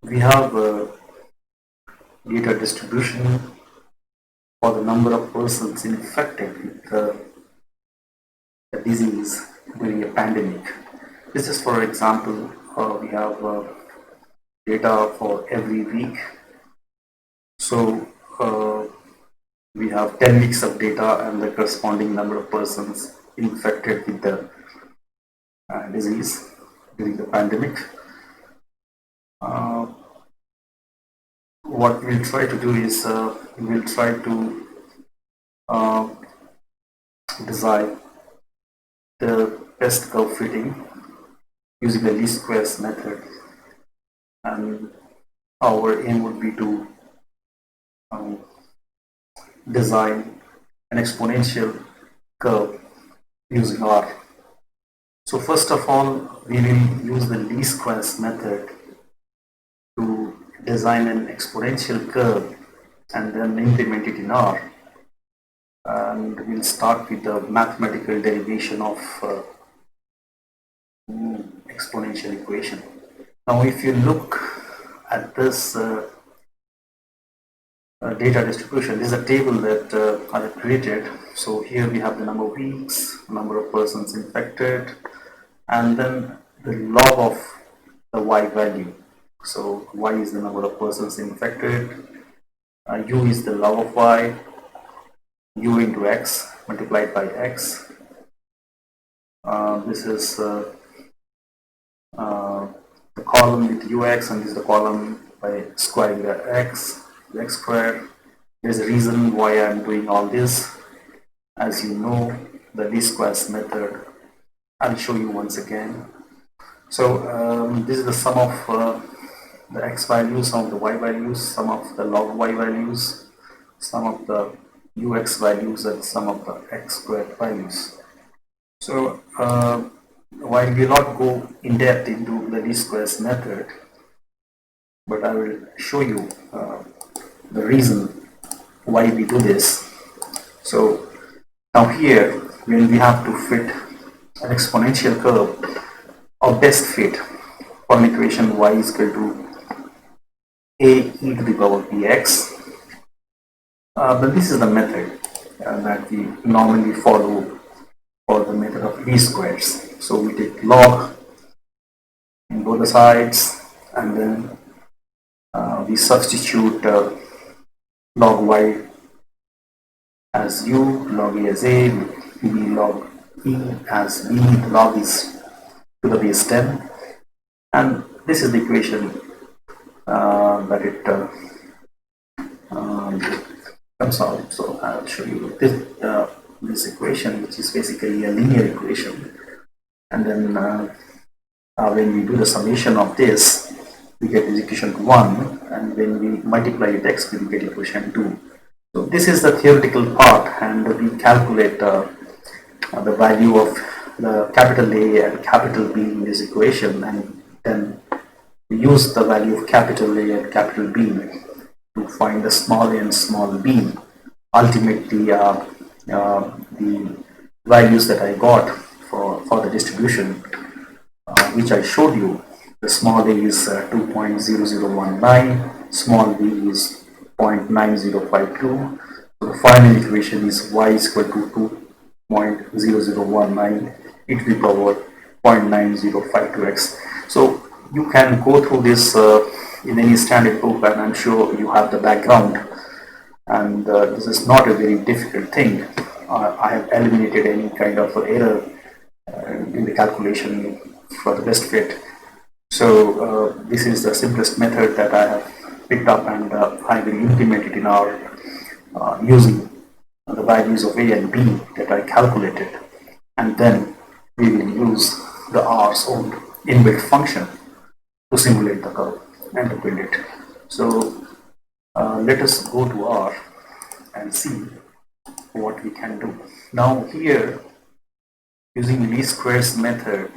we have data distribution for the number of persons infected with the disease during a pandemic. This is, for example, we have data for every week. So we have 10 weeks of data and the corresponding number of persons infected with the disease during the pandemic. What we'll try to do is we'll try to design the best curve fitting using the least squares method, and our aim would be to design an exponential curve using R. So first of all, we will use the least squares method to design an exponential curve and then implement it in R. And we'll start with the mathematical derivation of exponential equation. Now, if you look at this data distribution, this is a table that I have created. So here we have the number of weeks, number of persons infected, and then the log of the y value. So y is the number of persons infected, u is the log of y, u into x multiplied by x. This is the column with ux, and this is the column by squaring the x squared. There's a reason why I'm doing all this. As you know, the least squares method, I'll show you once again. So this is the sum of the x values, sum of the y values, sum of the log y values, sum of the ux values, and sum of the x squared values. So while we will not go in depth into the least squares method, but I will show you the reason why we do this. So now here, when we have to fit an exponential curve, our best fit for an equation y is equal to a e to the power bx. But this is the method that we normally follow for the method of least squares. So we take log in both the sides, and then we substitute log y as u, log a as a, b log e as b, the log is to the base 10, and this is the equation that it comes out. So I'll show you this equation, which is basically a linear equation, and then when we do the summation of this, we get this equation 1, and when we multiply with x, we get equation 2. So this is the theoretical part, and we calculate the value of the capital A and capital B in this equation, and then we use the value of capital A and capital B to find the small a and small b. Ultimately, the values that I got for the distribution, which I showed you, the small a is 2.0019, small b is 0.9052. So the final equation is y is equal to 2.0019 e to the power 0.9052x. So you can go through this in any standard book, and I'm sure you have the background, and this is not a very difficult thing. I have eliminated any kind of error in the calculation for the best fit. So this is the simplest method that I have picked up, and I will implement it in our using the values of a and b that I calculated, and then we will use the R's own inbuilt function to simulate the curve and to build it. So let us go to R and see what we can do. Now here, using least squares method,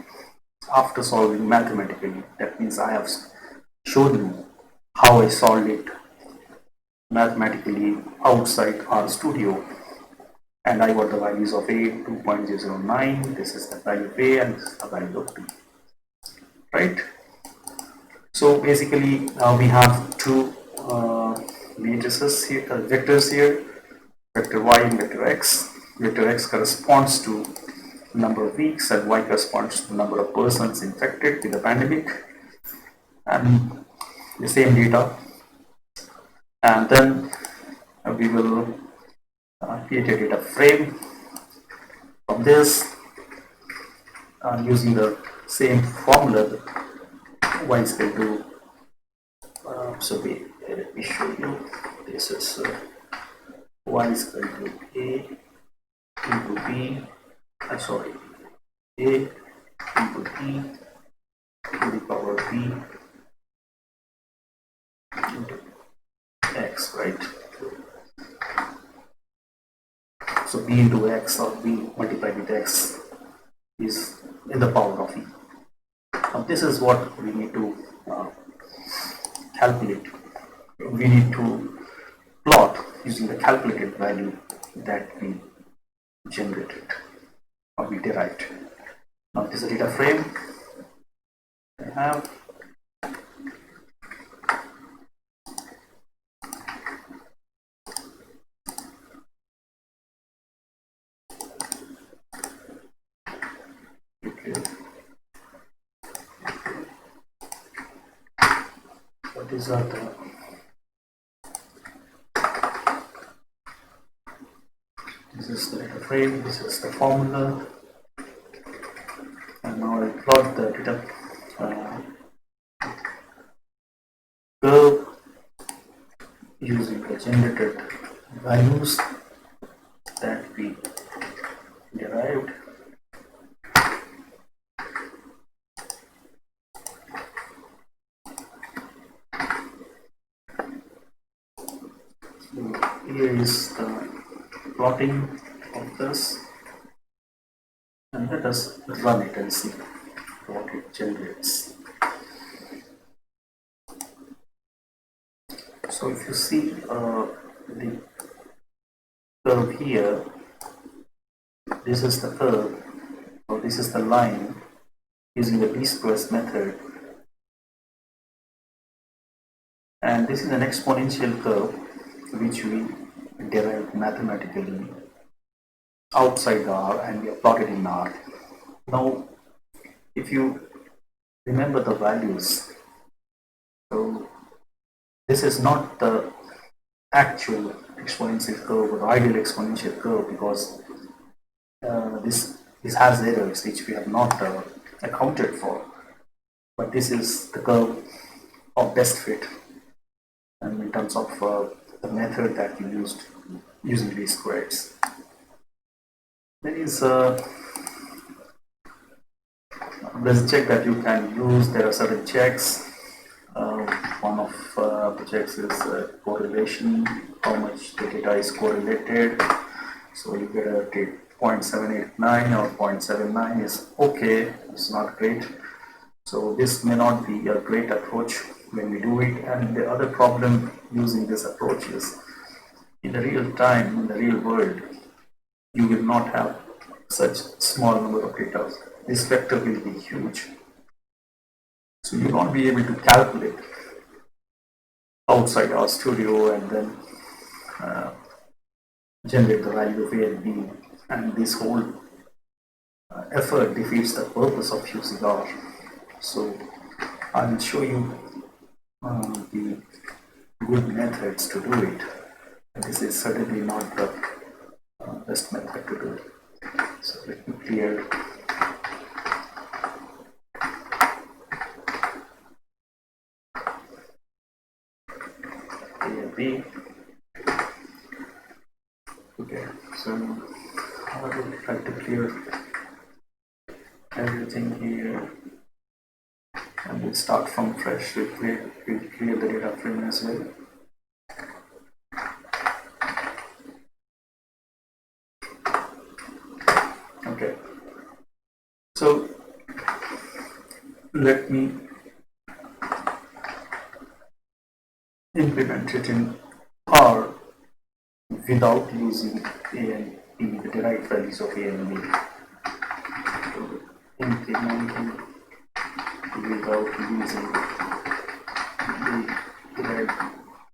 after solving mathematically, that means I have shown you how I solved it mathematically outside RStudio, and I got the values of A 2.009, this is the value of A, and this is the value of B, right? So basically we have two matrices here, vectors here, vector y and vector x. Vector x corresponds to number of weeks and y corresponds to the number of persons infected with the pandemic, and the same data. And then we will create a data frame from this using the same formula. Y is equal to let me show you. This is y is equal to a into b. Sorry, a into b to the power b into x, right? So b into x or b multiplied with x is in the power of e. Now this is what we need to calculate. We need to plot using the calculated value that we generated or we derived. Now this is a data frame I have. These are the this is the data frame, this is the formula, and now I plot the data curve using the generated values that we derived. Here is the plotting of this, and let us run it and see what it generates. So if you see the curve here, this is the curve, or this is the line using the least squares method, and this is an exponential curve which we derived mathematically outside the R and we have plotted in R. Now if you remember the values, so this is not the actual exponential curve or ideal exponential curve, because this has errors which we have not accounted for, but this is the curve of best fit, and in terms of the method that we used using least squares. There is there's a check that you can use. There are certain checks. One of the checks is correlation, how much the data is correlated. So you get a 0.789 or 0.79 is okay, it's not great. So this may not be a great approach when we do it. And the other problem using this approach is, in the real time, in the real world, you will not have such small number of data. This vector will be huge. So you will not be able to calculate outside our studio and then generate the value of A and B. And this whole effort defeats the purpose of using R. So I will show you the good methods to do it. And this is certainly not the best method to do it. So let me clear A and B. Okay, so I will try to clear everything here, and we'll start from fresh. We'll clear the data frame as well. Okay, so let me implement it in R without using A and B, the derived values of A and B. So implementing without using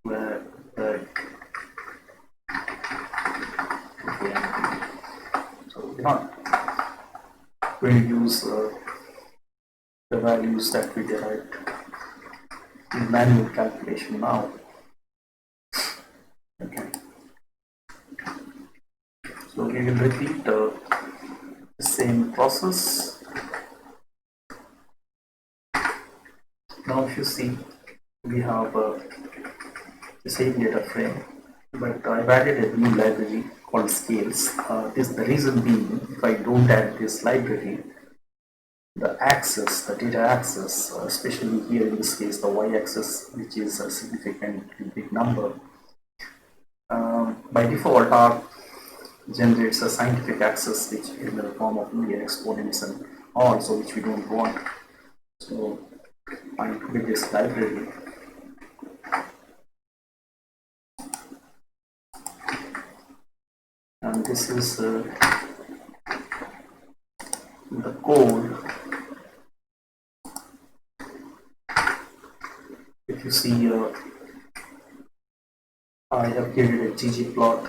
red, black, okay. So we're not going to use the values that we derived in manual calculation now. Okay. So we will repeat the same process. Now if you see, we have the same data frame, but I've added a new library called scales. The reason being, if I don't add this library, the axis, the data axis, especially here in this case the y-axis, which is a significantly big number, by default R generates a scientific axis which in the form of linear exponents and all, so which we don't want. So I include this library. And this is the code. If you see, I have created a ggplot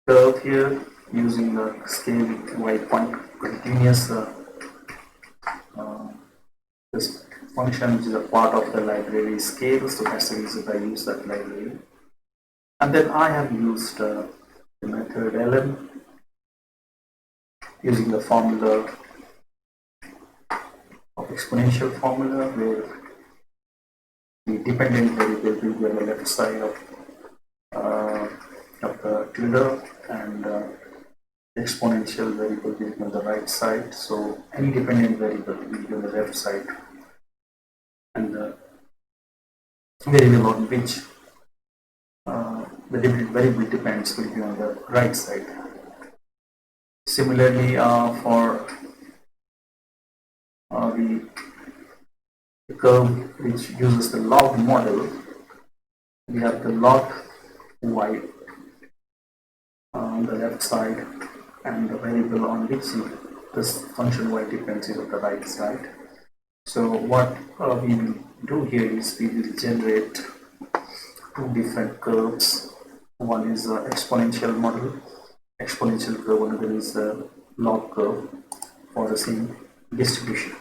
curve here using the scale y point continuous this function, which is a part of the library scale, so that's the reason I use that library. And then I have used the method ln using the formula of exponential formula, where the dependent variable will be on the left side of the tilde, and the exponential variable will be on the right side. So any dependent variable will be on the left side, and the variable on which the variable depends will be on the right side. Similarly, for the curve which uses the log model, we have the log y on the left side, and the variable on which this function y depends is on the right side. So what we will do here is we will generate two different curves. One is the exponential model, exponential curve, another is the log curve for the same distribution.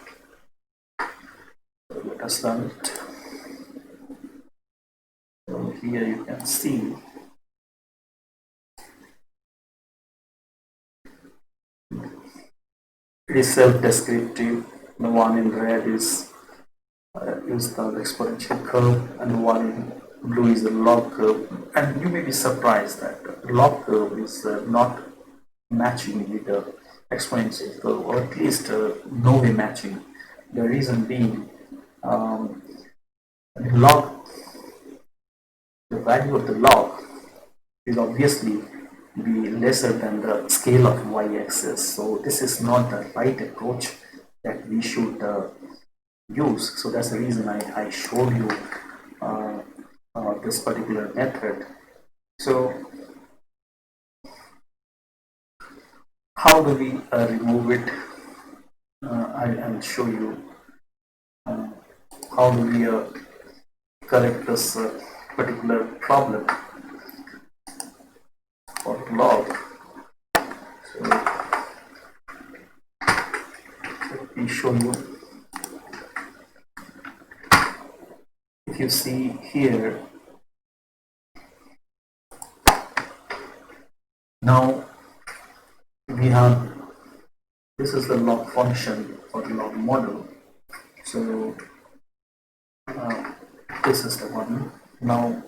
So let us run it. So here you can see it is self-descriptive. The one in red is the exponential curve, and the one in blue is the log curve. And you may be surprised that the log curve is not matching with the exponential curve, or at least no way matching. The reason being, the value of the log will obviously be lesser than the scale of y-axis. So this is not the right approach that we should use. So that's the reason I showed you this particular method. So how do we remove it? I'll show you how do we correct this particular problem for log. So let me show you. If you see here, now we have, this is the log function for the log model. So this is the one. Now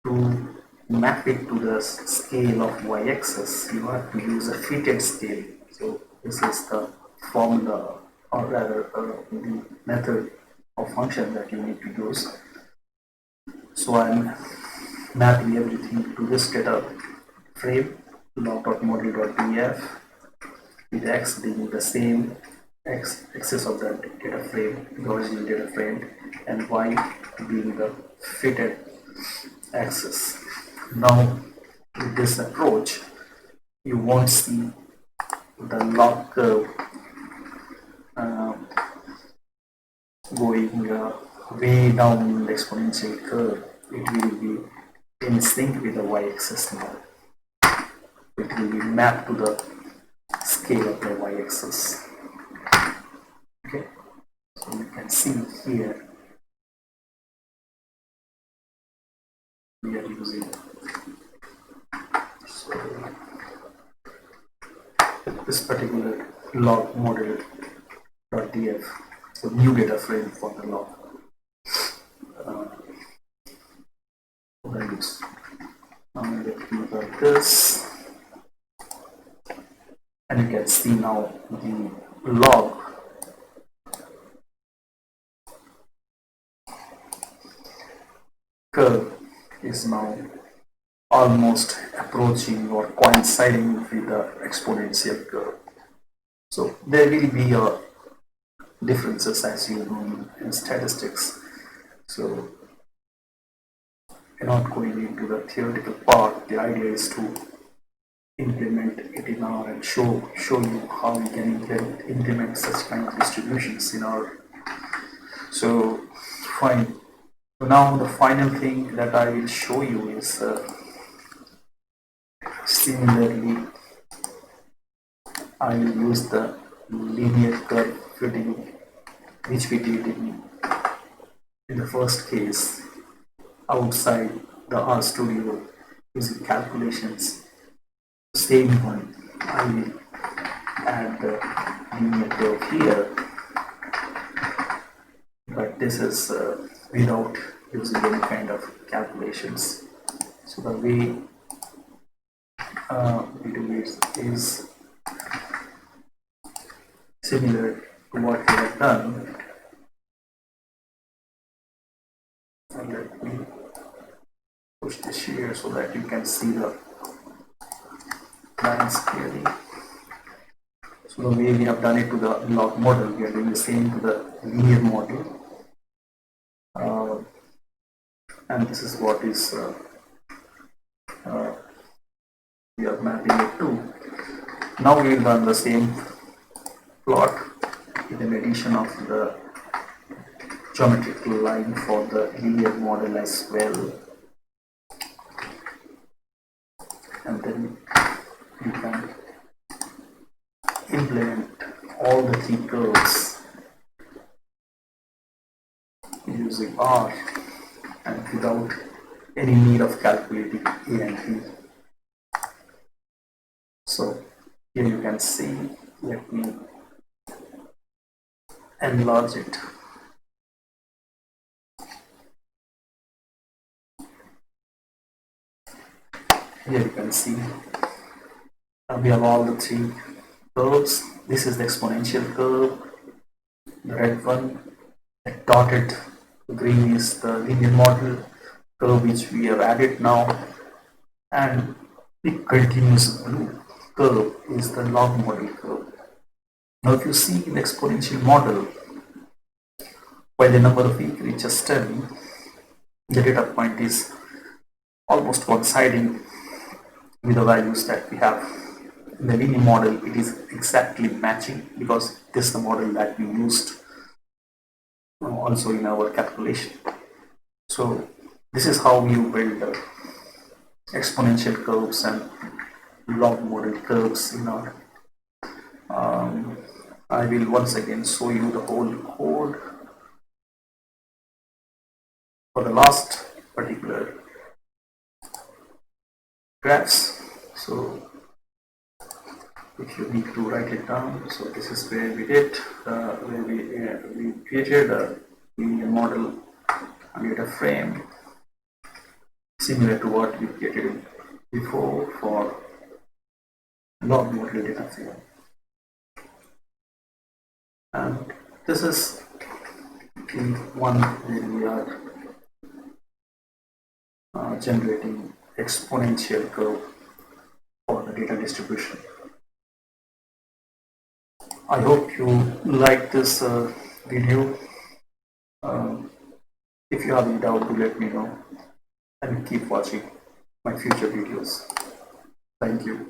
to map it to the scale of y-axis, you have to use a fitted scale. So this is the formula, or rather the method of function that you need to use. So I'm mapping everything to this data frame, log.model.df, with x being the same axis of the data frame, the original data frame, and y being the fitted axis. Now with this approach, you won't see the log curve going way down the exponential curve, it will be in sync with the y-axis now. It will be mapped to the scale of the y-axis. Okay, so you can see here we are using this particular log model.df, so new data frame for the log values. Now let me run this, and you can see now the log curve is now almost approaching or coinciding with the exponential curve. So there will be differences, as you know, in statistics. So we're not going into the theoretical part. The idea is to implement it in R and show you how we can implement such kind of distributions in R. So fine. So now the final thing that I will show you is similarly I will use the linear curve fitting which we did in the first case outside the RStudio using calculations. Same one, I will add the linear curve here, but this is without using any kind of calculations. So the way we do it is similar to what we have done. And let me push this here so that you can see the lines clearly. So the way we have done it to the log model, we are doing the same to the linear model. And this is what is we are mapping it to. Now we will run the same plot with an addition of the geometrical line for the linear model as well, and then you can implement all the three curves using R and without any need of calculating A and B. So here you can see, let me enlarge it. Here you can see we have all the three curves. This is the exponential curve, the red one, the dotted green is the linear model curve which we have added now, and the continuous blue curve is the log model curve. Now if you see in the exponential model, while the number of week reaches 10, the data point is almost coinciding with the values that we have. In the linear model, it is exactly matching because this is the model that we used also in our calculation. So this is how you build exponential curves and log model curves in R. I will once again show you the whole code for the last particular graphs. So if you need to write it down, so this is where we did, where we created a linear model data frame similar to what we created before for log model data frame. And this is the one where we are generating exponential curve for the data distribution. I hope you like this video. If you have any doubt, do let me know and keep watching my future videos. Thank you.